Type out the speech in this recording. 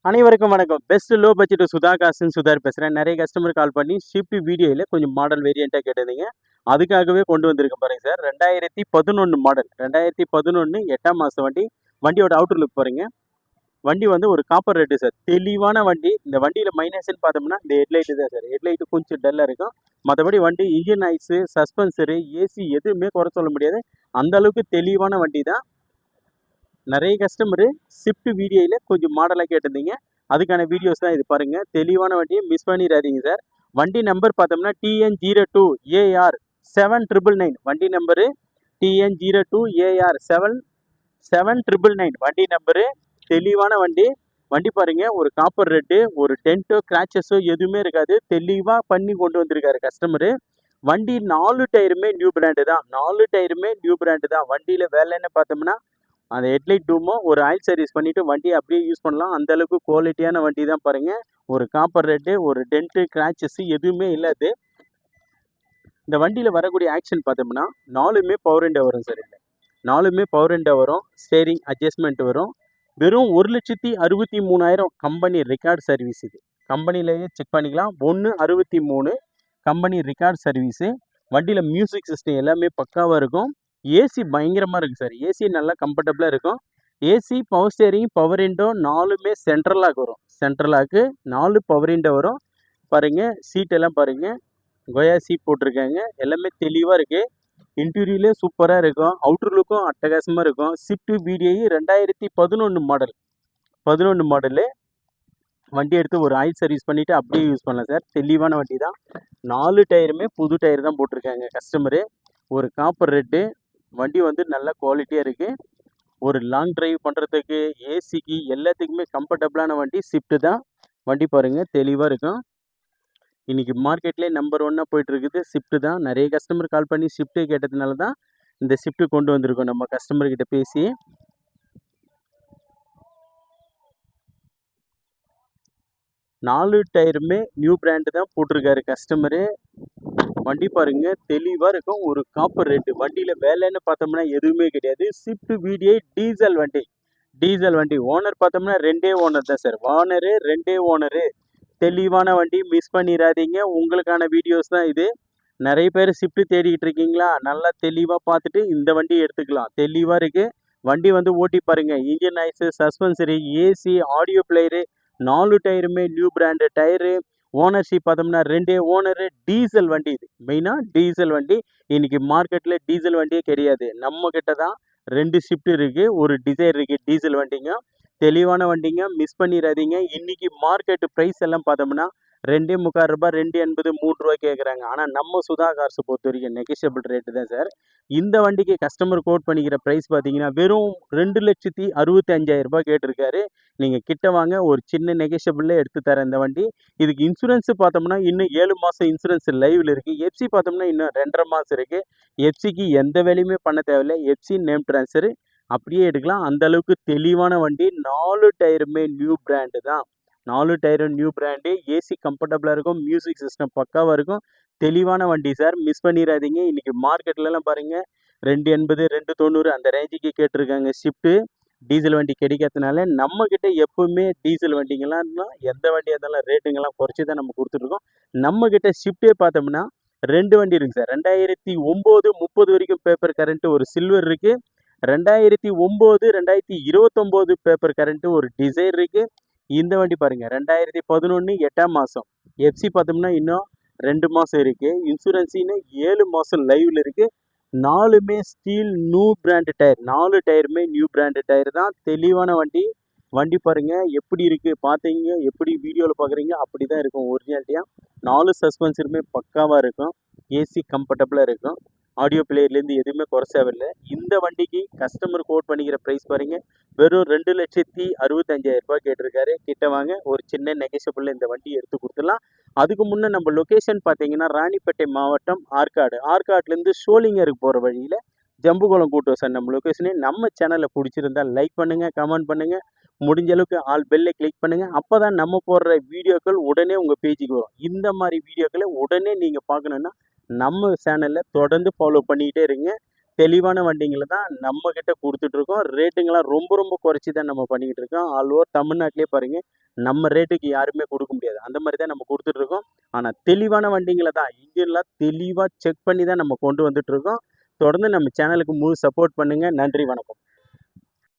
அனைவருக்கும் வணக்கம். Best low budget Sudha காசுன்னு சுதார் பேசுறேன். நிறைய கஸ்டமர் கால் பண்ணி ஷிஃப்ட் வீடியோல கொஞ்சம் மாடல் வேரியண்ட்டா கேட்டிருந்தீங்க. அதுக்காகவே கொண்டு வந்திருக்கேன் பாருங்க சார். 2011 மாடல். 2011 8ஆம் மாசம் வண்டி. வண்டியோட அவுட்டர் லுக் பாருங்க. வண்டி வந்து ஒரு காப்பர் ரெட்டு சார். தெளிவான வண்டி. இந்த வண்டியில மைனஸ்ன்னு பார்த்தோம்னா இந்த ஹெட்லைட் தான் சார். ஹெட்லைட் கொஞ்சம் டல்லா இருக்கும். மற்றபடி வண்டி இன்ஜின் நாய்ஸ், சஸ்பென்சரு, ஏசி எதுவுமே குறை சொல்ல முடியாது. அந்த அளவுக்கு தெளிவான வண்டி தான். நிறைய கஸ்டமரு ஷிஃப்ட் வீடியோல கொஞ்சம் மாடலாக கேட்டிருந்தீங்க. அதுக்கான வீடியோஸ் தான் இது பாருங்க. தெளிவான வண்டியை மிஸ் பண்ணிடாதீங்க சார். வண்டி நம்பர் பார்த்தோம்னா TN02AR 7999. வண்டி நம்பரு TN02AR 7999 வண்டி நம்பரு. தெளிவான வண்டி. வண்டி பாருங்க, ஒரு காப்பர் ரெட்டு, ஒரு டென்ட்டோ கிராச்சஸோ எதுவுமே இருக்காது. தெளிவாக பண்ணி கொண்டு வந்திருக்காரு கஸ்டமரு. வண்டி 4 டயருமே நியூ பிராண்டு தான். 4 டயருமே நியூ பிராண்டு தான். வண்டியில் வேலைன்னு பார்த்தோம்னா அந்த ஹெட்லைட் டூமோ ஒரு ஆயில் சர்வீஸ் பண்ணிவிட்டு வண்டியை அப்படியே யூஸ் பண்ணலாம். அந்தளவுக்கு குவாலிட்டியான வண்டி தான் பாருங்கள். ஒரு காப்பர் ரேட்டு, ஒரு டென்ட்டு கிராச்சஸ் எதுவுமே இல்லாது. இந்த வண்டியில் வரக்கூடிய ஆக்ஷன் பார்த்தோம்னா 4மே பவர் விண்டோ வரும் சார். இல்லை 4மே பவர் விண்டோ வரும். ஸ்டேரிங் அட்ஜஸ்ட்மெண்ட் வரும். வெறும் 1,63,000 கம்பெனி ரெக்கார்ட் சர்வீஸ். இது கம்பெனிலேயே செக் பண்ணிக்கலாம். 1,63 கம்பெனி ரெக்கார்ட் சர்வீஸு. வண்டியில் மியூசிக் சிஸ்டம் எல்லாமே பக்காவாக இருக்கும். ஏசி பயங்கரமாக இருக்குது சார். ஏசி நல்லா கம்ஃபர்டபுளாக இருக்கும். AC, power steering, power window 4மே சென்ட்ரல் லாக் வரும். சென்ட்ரல் லாக்கு 4 பவர் விண்டோ வரும். பாருங்கள், சீட்டெல்லாம் பாருங்கள், கொயா சீட் போட்டிருக்காங்க. எல்லாமே தெளிவாக இருக்குது. இன்டீரியர்லேயே சூப்பராக இருக்கும். அவுட்ரு லுக்கும் அட்டகாசமாக இருக்கும். Shift VDI 2011 model. 11 மாடலு. வண்டி எடுத்து ஒரு ஆயில் சர்வீஸ் பண்ணிவிட்டு அப்படியே யூஸ் பண்ணலாம் சார். தெளிவான வண்டி தான். 4 டயருமே புது டயர் தான் போட்டிருக்காங்க கஸ்டமரு. ஒரு காப்பர் ரெட்டு. வண்டி வந்து நல்ல குவாலிட்டியாக இருக்குது. ஒரு லாங் டிரைவ் பண்ணுறதுக்கு, ஏசிக்கு எல்லாத்துக்குமே கம்ஃபர்டபுளான வண்டி ஷிஃப்ட்டு தான். வண்டி பாருங்கள், தெளிவாக இருக்கும். இன்றைக்கி மார்க்கெட்லேயே நம்பர் 1 போயிட்டுருக்குது ஷிஃப்ட்டு தான். நிறைய கஸ்டமர் கால் பண்ணி ஷிஃப்ட்டு கேட்டதுனால தான் இந்த ஷிஃப்ட்டு கொண்டு வந்திருக்கோம் நம்ம கஸ்டமர்கிட்ட பேசி. நாலு டயருமே நியூ பிராண்டு தான் போட்டிருக்காரு கஸ்டமரு. வண்டி பாருங்க, தெளிவாக இருக்கும். ஒரு காப்பர் ரேட்டு. வண்டியில் வேலைன்னு பார்த்தோம்னா எதுவுமே கிடையாது. ஷிஃப்ட் VDI டீசல் வண்டி. டீசல் வண்டி. ஓனர் பார்த்தோம்னா 2 ஓனர் தான் சார். Owner 2 owner. தெளிவான வண்டி, மிஸ் பண்ணிடாதீங்க. உங்களுக்கான வீடியோஸ் தான் இது. நிறைய பேர் ஷிஃப்ட் தேடிக்கிட்டு இருக்கீங்களா? நல்லா தெளிவாக பார்த்துட்டு இந்த வண்டி எடுத்துக்கலாம். தெளிவாக இருக்குது. வண்டி வந்து ஓட்டி பாருங்கள். இன்ஜின் நாய்ஸு, சஸ்பென்சரி, ஏசி, ஆடியோ பிளேயரு, 4 டயருமே நியூ பிராண்டு டயரு. ஓனர்ஷிப் பார்த்தோம்னா 2 ஓனரு. டீசல் வண்டி. இது மெயினாக டீசல் வண்டி. இன்றைக்கி மார்க்கெட்டில் டீசல் வண்டியே கிடையாது. நம்ம கிட்ட தான் 2 ஷிஃப்ட் இருக்குது, ஒரு டிசைர் இருக்குது. டீசல் வண்டிங்க தெளிவான வண்டிங்க, மிஸ் பண்ணிடாதீங்க. இன்றைக்கி மார்க்கெட்டு ப்ரைஸ் எல்லாம் பார்த்தோம்னா 2.25 ரூபாய், 2.80, 3 ரூபாய் கேட்குறாங்க. ஆனால் நம்ம சுதா கார்ஸை பொறுத்த வரைக்கும் நெகோஷியபிள் ரேட்டு தான் சார். இந்த வண்டிக்கு கஸ்டமர் கோட் பண்ணிக்கிற ப்ரைஸ் பார்த்தீங்கன்னா வெறும் 2,65,000 ரூபாய் கேட்டிருக்காரு. நீங்கள் கிட்ட வாங்க, ஒரு சின்ன நெகோஷியபிளில் எடுத்து தரேன் இந்த வண்டி. இதுக்கு இன்சூரன்ஸு பார்த்தோம்னா இன்னும் 7 மாதம் இன்சூரன்ஸ் லைவில் இருக்குது. எஃப்சி பார்த்தோம்னா இன்னும் 2.5 மாதம் இருக்குது. எஃப்சிக்கு எந்த வேலையுமே பண்ண தேவையில்லை. எஃப்சி நேம் ட்ரான்ஸ்ஃபரு அப்படியே எடுக்கலாம். அந்த அளவுக்கு தெளிவான வண்டி. 4 டயருமே நியூ பிராண்டு தான். 4 டயரும் நியூ பிராண்டு. ஏசி கம்ஃபர்டபுளாக இருக்கும். மியூசிக் சிஸ்டம் பக்காவாக இருக்கும். தெளிவான வண்டி சார். மிஸ் பண்ணிடாதீங்க. இன்றைக்கி மார்க்கெட்லலாம் பாருங்கள் 2.80, 2.90 அந்த ரேஞ்சுக்கு கேட்டிருக்காங்க ஷிஃப்ட்டு. டீசல் வண்டி கிடைக்கிறதுனால நம்மக்கிட்ட எப்போவுமே டீசல் வண்டிங்கெல்லாம் எந்த வண்டியாக இருந்தாலும் ரேட்டுங்கெல்லாம் குறைச்சி தான் நம்ம கொடுத்துட்ருக்கோம். நம்மக்கிட்ட ஷிஃப்ட்டே பார்த்தோம்னா 2 வண்டி இருக்குது சார். 2009, 30 வரைக்கும் பேப்பர் கரண்ட்டு ஒரு சில்வர் இருக்குது. 2009, 2029 பேப்பர் கரண்ட்டு ஒரு டிசைர் இருக்குது. இந்த வண்டி பாருங்கள், 2011 8ஆம் மாதம். எஃப்சி பார்த்தோம்னா இன்னும் 2 மாதம் இருக்குது. இன்சூரன்ஸ் இன்னும் 7 மாதம் லைவில் இருக்குது. 4மே ஸ்டீல் நியூ பிராண்டு டயர். 4 டயருமே நியூ பிராண்டு டயர் தான். தெளிவான வண்டி. வண்டி பாருங்கள் எப்படி இருக்குது, பார்த்தீங்க எப்படி வீடியோவில் பார்க்குறீங்க அப்படி தான் இருக்கும் ஒரிஜினாலிட்டியாக. 4 சஸ்பென்சருமே பக்காவாக இருக்கும். ஏசி கம்ஃபர்டபுளாக இருக்கும். ஆடியோ பிளேயர்லேருந்து எதுவுமே குறை தேவையில்லை. இந்த வண்டிக்கு கஸ்டமர் கோட் பண்ணிக்கிற ப்ரைஸ் பாருங்கள், வெறும் 2,65,000 ரூபாய் கேட்டிருக்காரு. கிட்ட வாங்க, ஒரு சின்ன நெகோஷியபிளில் இந்த வண்டி எடுத்து கொடுத்துடலாம். அதுக்கு முன்னே நம்ம லொக்கேஷன் பார்த்தீங்கன்னா ராணிப்பேட்டை மாவட்டம் ஆற்காடு. ஆற்காட்லேருந்து சோளிங்கருக்கு போகிற வழியில் ஜம்புகுளம் கூட்டம் சார் நம்ம லொக்கேஷனே. நம்ம சேனலை பிடிச்சிருந்தா லைக் பண்ணுங்கள், கமெண்ட் பண்ணுங்கள். முடிஞ்ச அளவுக்கு ஆல் பெல்லை கிளிக் பண்ணுங்கள். அப்போ தான் நம்ம போடுற வீடியோக்கள் உடனே உங்கள் பேஜுக்கு வரும். இந்த மாதிரி வீடியோக்களை உடனே நீங்கள் பார்க்கணுன்னா நம்ம சேனலில் தொடர்ந்து ஃபாலோ பண்ணிக்கிட்டே இருங்க. தெளிவான வண்டிங்களை தான் நம்மக்கிட்ட கொடுத்துட்ருக்கோம். ரேட்டுங்கெல்லாம் ரொம்ப ரொம்ப குறைச்சி தான் நம்ம பண்ணிக்கிட்டு இருக்கோம். ஆல் ஓவர் தமிழ்நாட்டிலே பாருங்கள் நம்ம ரேட்டுக்கு யாருமே கொடுக்க முடியாது. அந்த மாதிரி தான் நம்ம கொடுத்துட்ருக்கோம். ஆனால் தெளிவான வண்டிங்களை தான் இன்ஜின்லாம் தெளிவாக செக் பண்ணி தான் நம்ம கொண்டு வந்துட்ருக்கோம். தொடர்ந்து நம்ம சேனலுக்கு முழு சப்போர்ட் பண்ணுங்கள். நன்றி, வணக்கம்.